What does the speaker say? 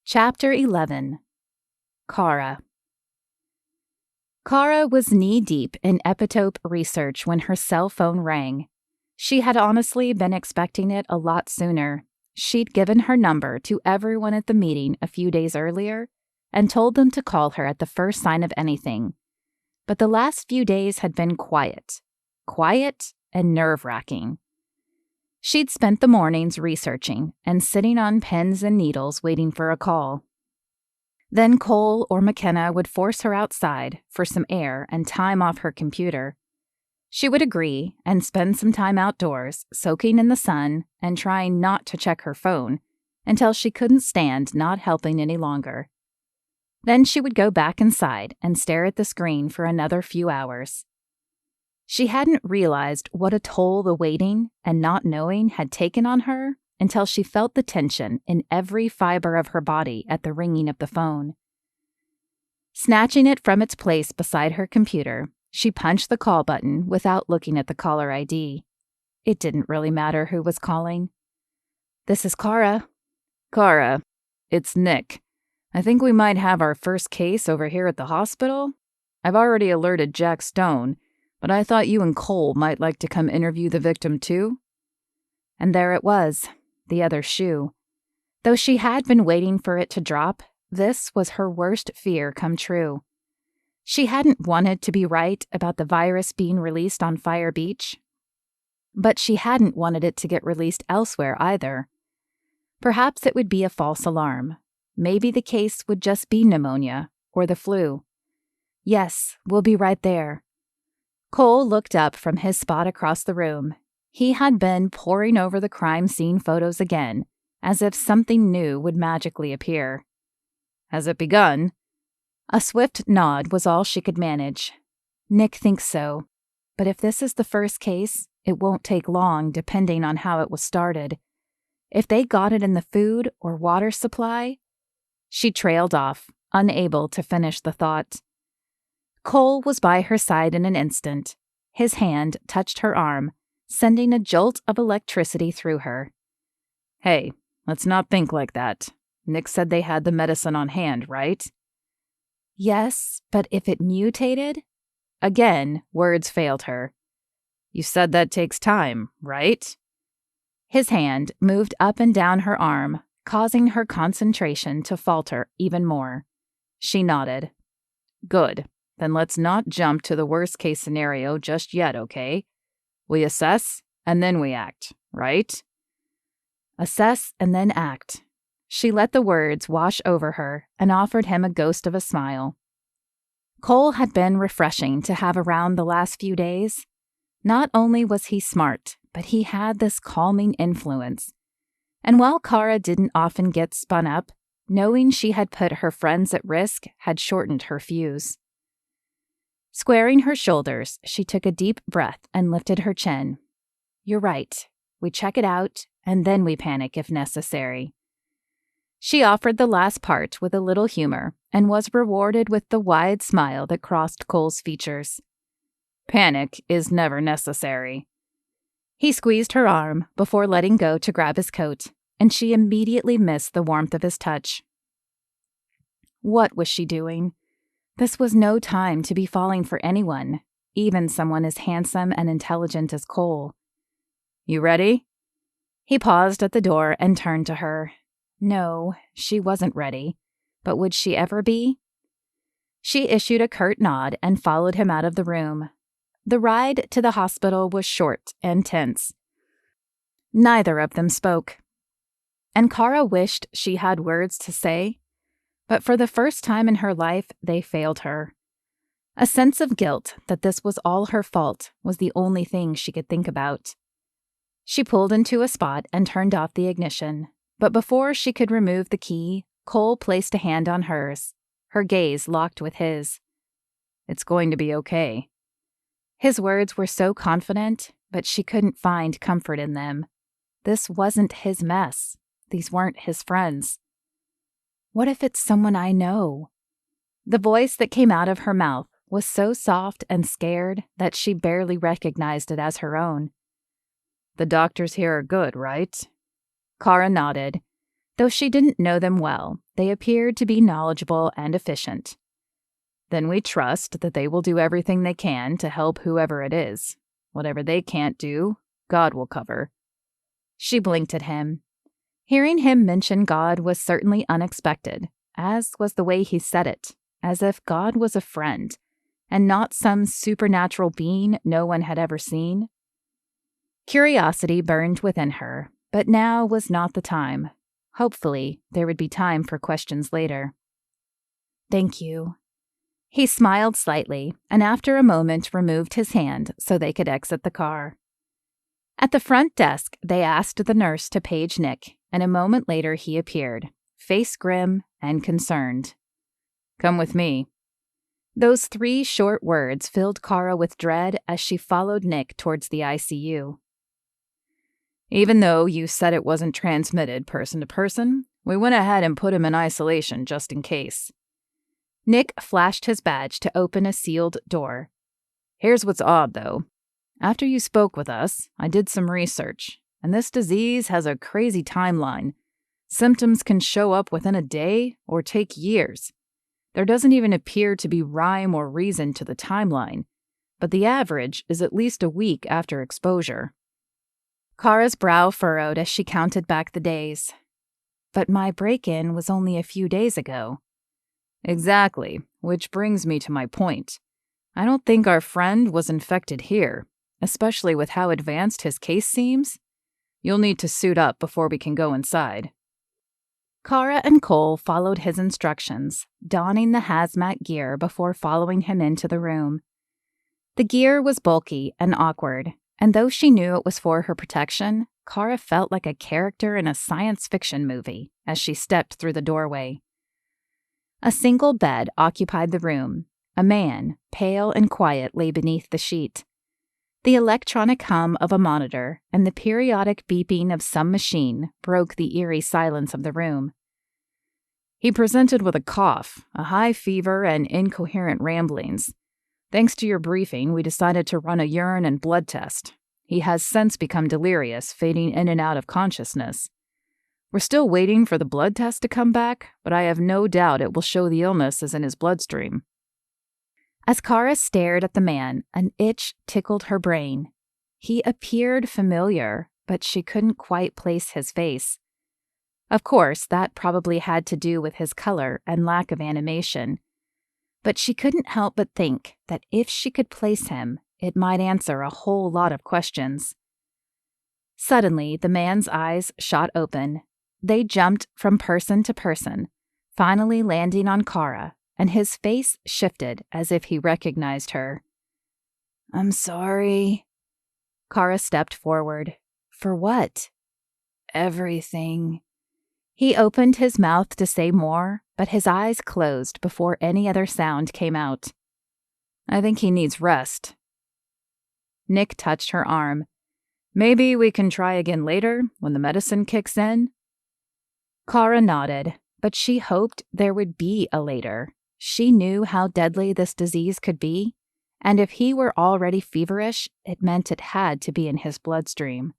Chapter 11. Cara. Cara was knee-deep in epitope research when her cell phone rang. She had honestly been expecting it a lot sooner. She'd given her number to everyone at the meeting a few days earlier and told them to call her at the first sign of anything. But the last few days had been quiet and nerve-wracking. She'd spent the mornings researching and sitting on pens and needles waiting for a call. Then Cole or Makenna would force her outside for some air and time off her computer. She would agree and spend some time outdoors, soaking in the sun and trying not to check her phone until she couldn't stand not helping any longer. Then she would go back inside and stare at the screen for another few hours. She hadn't realized what a toll the waiting and not knowing had taken on her until she felt the tension in every fiber of her body at the ringing of the phone. Snatching it from its place beside her computer, she punched the call button without looking at the caller ID. It didn't really matter who was calling. "This is Cara." "Cara, it's Nick. I think we might have our first case over here at the hospital. I've already alerted Jack Stone, but I thought you and Cole might like to come interview the victim too." And there it was, the other shoe. Though she had been waiting for it to drop, this was her worst fear come true. She hadn't wanted to be right about the virus being released on Fire Beach, but she hadn't wanted it to get released elsewhere either. Perhaps it would be a false alarm. Maybe the case would just be pneumonia or the flu. "Yes, we'll be right there." Cole looked up from his spot across the room. He had been poring over the crime scene photos again, as if something new would magically appear. "Has it begun?" A swift nod was all she could manage. "Nick thinks so. But if this is the first case, it won't take long depending on how it was started. If they got it in the food or water supply..." She trailed off, unable to finish the thought. Cole was by her side in an instant. His hand touched her arm, sending a jolt of electricity through her. "Hey, let's not think like that. Nick said they had the medicine on hand, right?" "Yes, but if it mutated?" Again, words failed her. "You said that takes time, right?" His hand moved up and down her arm, causing her concentration to falter even more. She nodded. "Good. Then let's not jump to the worst-case scenario just yet, okay? We assess, and then we act, right?" Assess and then act. She let the words wash over her and offered him a ghost of a smile. Cole had been refreshing to have around the last few days. Not only was he smart, but he had this calming influence. And while Cara didn't often get spun up, knowing she had put her friends at risk had shortened her fuse. Squaring her shoulders, she took a deep breath and lifted her chin. "You're right. We check it out, and then we panic if necessary." She offered the last part with a little humor and was rewarded with the wide smile that crossed Cole's features. "Panic is never necessary." He squeezed her arm before letting go to grab his coat, and she immediately missed the warmth of his touch. What was she doing? This was no time to be falling for anyone, even someone as handsome and intelligent as Cole. "You ready?" He paused at the door and turned to her. No, she wasn't ready, but would she ever be? She issued a curt nod and followed him out of the room. The ride to the hospital was short and tense. Neither of them spoke. And Cara wished she had words to say, but for the first time in her life, they failed her. A sense of guilt that this was all her fault was the only thing she could think about. She pulled into a spot and turned off the ignition, but before she could remove the key, Cole placed a hand on hers. Her gaze locked with his. "It's going to be okay." His words were so confident, but she couldn't find comfort in them. This wasn't his mess. These weren't his friends. What if it's someone I know? The voice that came out of her mouth was so soft and scared that she barely recognized it as her own. "The doctors here are good, right?" Cara nodded. Though she didn't know them well, they appeared to be knowledgeable and efficient. Then we trust that they will do everything they can to help whoever it is. Whatever they can't do, God will cover. She blinked at him. Hearing him mention God was certainly unexpected, as was the way he said it, as if God was a friend, and not some supernatural being no one had ever seen. Curiosity burned within her, but now was not the time. Hopefully, there would be time for questions later. Thank you. He smiled slightly, and after a moment removed his hand so they could exit the car. At the front desk, they asked the nurse to page Nick, and a moment later he appeared, face grim and concerned. Come with me. Those 3 short words filled Cara with dread as she followed Nick towards the ICU. Even though you said it wasn't transmitted person to person, we went ahead and put him in isolation just in case. Nick flashed his badge to open a sealed door. Here's what's odd, though. After you spoke with us, I did some research, and this disease has a crazy timeline. Symptoms can show up within a day or take years. There doesn't even appear to be rhyme or reason to the timeline, but the average is at least a week after exposure. Cara's brow furrowed as she counted back the days. But my break-in was only a few days ago. Exactly, which brings me to my point. I don't think our friend was infected here, especially with how advanced his case seems. You'll need to suit up before we can go inside. Cara and Cole followed his instructions, donning the hazmat gear before following him into the room. The gear was bulky and awkward, and though she knew it was for her protection, Cara felt like a character in a science fiction movie as she stepped through the doorway. A single bed occupied the room. A man, pale and quiet, lay beneath the sheet. The electronic hum of a monitor and the periodic beeping of some machine broke the eerie silence of the room. He presented with a cough, a high fever, and incoherent ramblings. Thanks to your briefing, we decided to run a urine and blood test. He has since become delirious, fading in and out of consciousness. We're still waiting for the blood test to come back, but I have no doubt it will show the illness is in his bloodstream. As Cara stared at the man, an itch tickled her brain. He appeared familiar, but she couldn't quite place his face. Of course, that probably had to do with his color and lack of animation. But she couldn't help but think that if she could place him, it might answer a whole lot of questions. Suddenly, the man's eyes shot open. They jumped from person to person, finally landing on Cara, and his face shifted as if he recognized her. I'm sorry. Cara stepped forward. For what? Everything. He opened his mouth to say more, but his eyes closed before any other sound came out. I think he needs rest. Nick touched her arm. Maybe we can try again later when the medicine kicks in? Cara nodded, but she hoped there would be a later. She knew how deadly this disease could be, and if he were already feverish, it meant it had to be in his bloodstream.